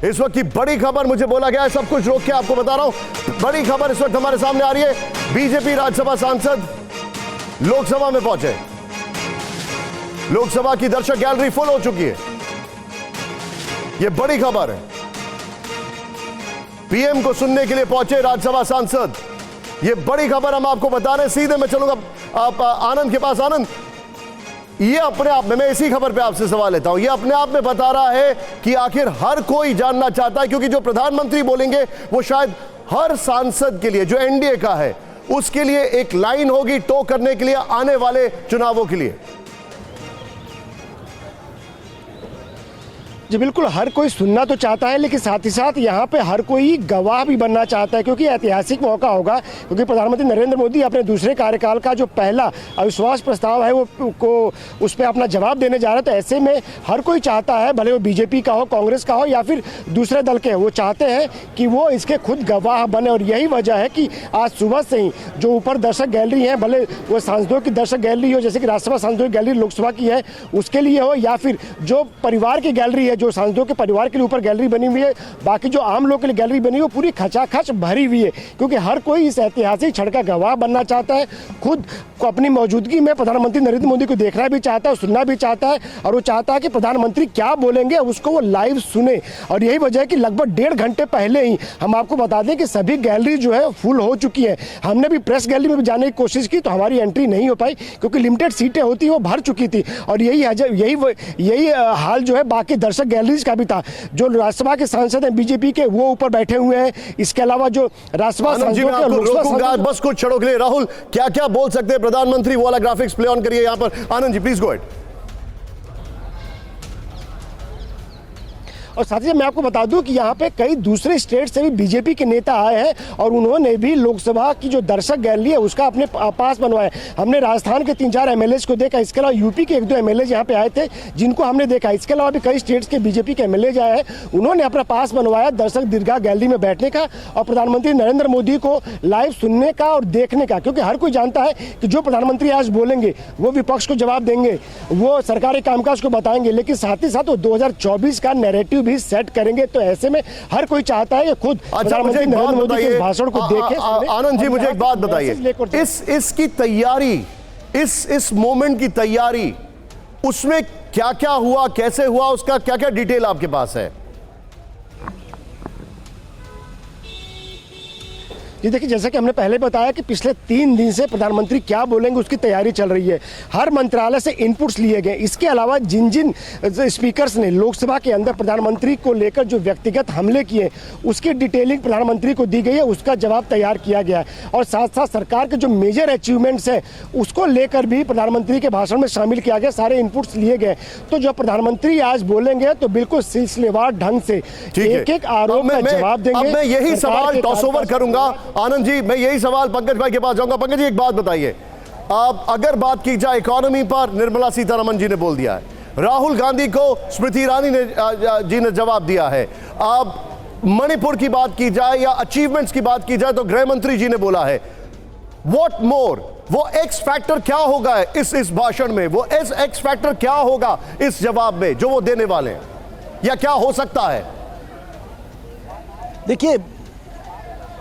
इस वक्त की बड़ी खबर, मुझे बोला गया है, सब कुछ रोक के आपको बता रहा हूं। बड़ी खबर इस वक्त हमारे सामने आ रही है। बीजेपी राज्यसभा सांसद लोकसभा में पहुंचे। लोकसभा की दर्शक गैलरी फुल हो चुकी है। यह बड़ी खबर है। पीएम को सुनने के लिए पहुंचे राज्यसभा सांसद। यह बड़ी खबर हम आपको बता रहे हैं। सीधे मैं चलूंगा आप आनंद के पास। आनंद, ये अपने आप में, मैं इसी खबर पे आपसे सवाल लेता हूं, ये अपने आप में बता रहा है कि आखिर हर कोई जानना चाहता है, क्योंकि जो प्रधानमंत्री बोलेंगे वो शायद हर सांसद के लिए, जो एनडीए का है, उसके लिए एक लाइन होगी टो करने के लिए आने वाले चुनावों के लिए। जी बिल्कुल, हर कोई सुनना तो चाहता है, लेकिन साथ ही साथ यहाँ पे हर कोई गवाह भी बनना चाहता है, क्योंकि ऐतिहासिक मौका होगा। क्योंकि प्रधानमंत्री नरेंद्र मोदी अपने दूसरे कार्यकाल का जो पहला अविश्वास प्रस्ताव है वो उस पर अपना जवाब देने जा रहे हैं। तो ऐसे में हर कोई चाहता है, भले वो बीजेपी का हो, कांग्रेस का हो या फिर दूसरे दल के, वो चाहते हैं कि वो इसके खुद गवाह बने। और यही वजह है कि आज सुबह से ही जो ऊपर दर्शक गैलरी है, भले वो सांसदों की दर्शक गैलरी हो, जैसे कि राज्यसभा सांसदों की गैलरी लोकसभा की है उसके लिए हो, या फिर जो परिवार की गैलरी है, जो सांसदों के परिवार के लिए ऊपर गैलरी बनी हुई है, बाकी जो आम लोग के लिए गैलरी बनी है वो पूरी खचाखच भरी हुई है। क्योंकि हर कोई इस ऐतिहासिक क्षण का गवाह बनना चाहता है। खुद को अपनी मौजूदगी में प्रधानमंत्री नरेंद्र मोदी को देखना भी चाहता है, सुनना भी चाहता है, और वो चाहता है कि प्रधानमंत्री क्या बोलेंगे उसको वो लाइव सुने। और यही वजह है कि लगभग 1.5 घंटे पहले ही हम आपको बता दें कि सभी गैलरी जो है फुल हो चुकी है। हमने भी प्रेस गैलरी में भी जाने की कोशिश की तो हमारी एंट्री नहीं हो पाई, क्योंकि लिमिटेड सीटें होती वो भर चुकी थी। और यही हाल जो है बाकी दर्शक गैलरीज का भी था। जो राज्यसभा के सांसद हैं बीजेपी के, वो ऊपर बैठे हुए हैं। इसके अलावा जो राज्यसभा सांसद, बस कुछ क्षणों के लिए राहुल, क्या क्या बोल सकते हैं प्रधानमंत्री, वो वाला ग्राफिक्स प्ले ऑन करिए यहां पर। Anand ji please go ahead. और साथ ही मैं आपको बता दूं कि यहाँ पे कई दूसरे स्टेट से भी बीजेपी के नेता आए हैं और उन्होंने भी लोकसभा की जो दर्शक गैलरी है उसका अपने पास बनवाया। हमने राजस्थान के 3-4 एमएलएज को देखा, इसके अलावा यूपी के 1-2 एमएलएज यहाँ पे आए थे जिनको हमने देखा। इसके अलावा भी कई स्टेट्स के बीजेपी के एमएलएज आए हैं, उन्होंने अपना पास बनवाया दर्शक दीर्घा गैलरी में बैठने का और प्रधानमंत्री नरेंद्र मोदी को लाइव सुनने का और देखने का। क्योंकि हर कोई जानता है कि जो प्रधानमंत्री आज बोलेंगे वो विपक्ष को जवाब देंगे, वो सरकारी कामकाज को बताएंगे, लेकिन साथ ही साथ वो 2024 का नैरेटिव भी सेट करेंगे। तो ऐसे में हर कोई चाहता है कि खुद प्रधानमंत्री नरेंद्र मोदी के भाषण को देखे। आनंद जी मुझे एक बात बताइए, इसकी तैयारी, इस मोमेंट की तैयारी, उसमें क्या क्या हुआ, कैसे हुआ, उसका क्या क्या डिटेल आपके पास है? ये देखिए, जैसा कि हमने पहले बताया कि पिछले 3 दिन से प्रधानमंत्री क्या बोलेंगे उसकी तैयारी चल रही है। हर मंत्रालय से इनपुट्स लिए गए। इसके अलावा जिन स्पीकर्स ने लोकसभा के अंदर प्रधानमंत्री को लेकर जो व्यक्तिगत हमले किए उसकी डिटेलिंग प्रधानमंत्री को दी गई है, उसका जवाब तैयार किया गया है। और साथ साथ सरकार के जो मेजर अचीवमेंट्स है उसको लेकर भी प्रधानमंत्री के भाषण में शामिल किया गया, सारे इनपुट्स लिए गए। तो जो प्रधानमंत्री आज बोलेंगे तो बिल्कुल सिलसिलेवार ढंग से एक आरोप का जवाब देंगे। मैं यही सवाल टॉस ओवर करूंगा आनंद जी, मैं यही सवाल पंकज भाई के पास जाऊंगा। पंकज जी एक बात बताइए, आप अगर बात की जाए इकोनॉमी पर, निर्मला सीतारमण जी ने बोल दिया है, राहुल गांधी को स्मृति ईरानी जी ने जवाब दिया है, आप मणिपुर की बात की जाए या अचीवमेंट्स की बात की जाए तो गृह मंत्री जी ने बोला है। व्हाट मोर, वो एक्स फैक्टर क्या होगा इस भाषण में, वो एक्स फैक्टर क्या होगा इस जवाब में जो वो देने वाले हैं, या क्या हो सकता है? देखिए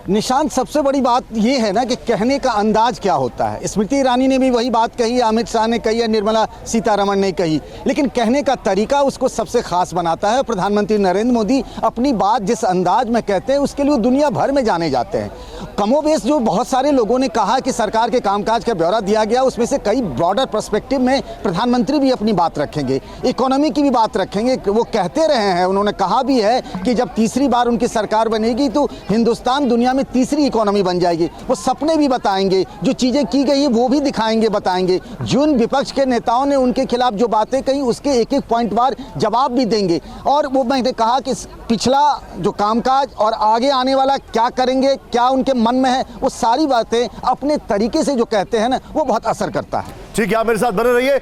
निशांत, सबसे बड़ी बात यह है ना कि कहने का अंदाज क्या होता है। स्मृति ईरानी ने भी वही बात कही, अमित शाह ने कही, निर्मला सीतारमण ने कही, लेकिन कहने का तरीका उसको सबसे खास बनाता है। प्रधानमंत्री नरेंद्र मोदी अपनी बात जिस अंदाज में कहते हैं उसके लिए दुनिया भर में जाने जाते हैं। कमोबेश जो बहुत सारे लोगों ने कहा कि सरकार के कामकाज का ब्यौरा दिया गया, उसमें से कई ब्रॉडर पर्सपेक्टिव में प्रधानमंत्री भी अपनी बात रखेंगे, इकोनॉमी की भी बात रखेंगे। वो कहते रहे हैं, उन्होंने कहा भी है कि जब तीसरी बार उनकी सरकार बनेगी तो हिंदुस्तान दुनिया में तीसरी इकोनॉमी बन जाएगी। वो सपने भी बताएंगे, जो चीजें की गई है वो भी दिखाएंगे, बताएंगे। जिन विपक्ष के नेताओं ने उनके खिलाफ जो बातें कही उसके एक एक पॉइंट बार जवाब भी देंगे। और वो मैंने कहा कि पिछला जो कामकाज और आगे आने वाला क्या करेंगे, क्या उनके मन में है, वो सारी बातें अपने तरीके से जो कहते हैं ना वो बहुत असर करता है। ठीक है, आप मेरे साथ बने रहिए।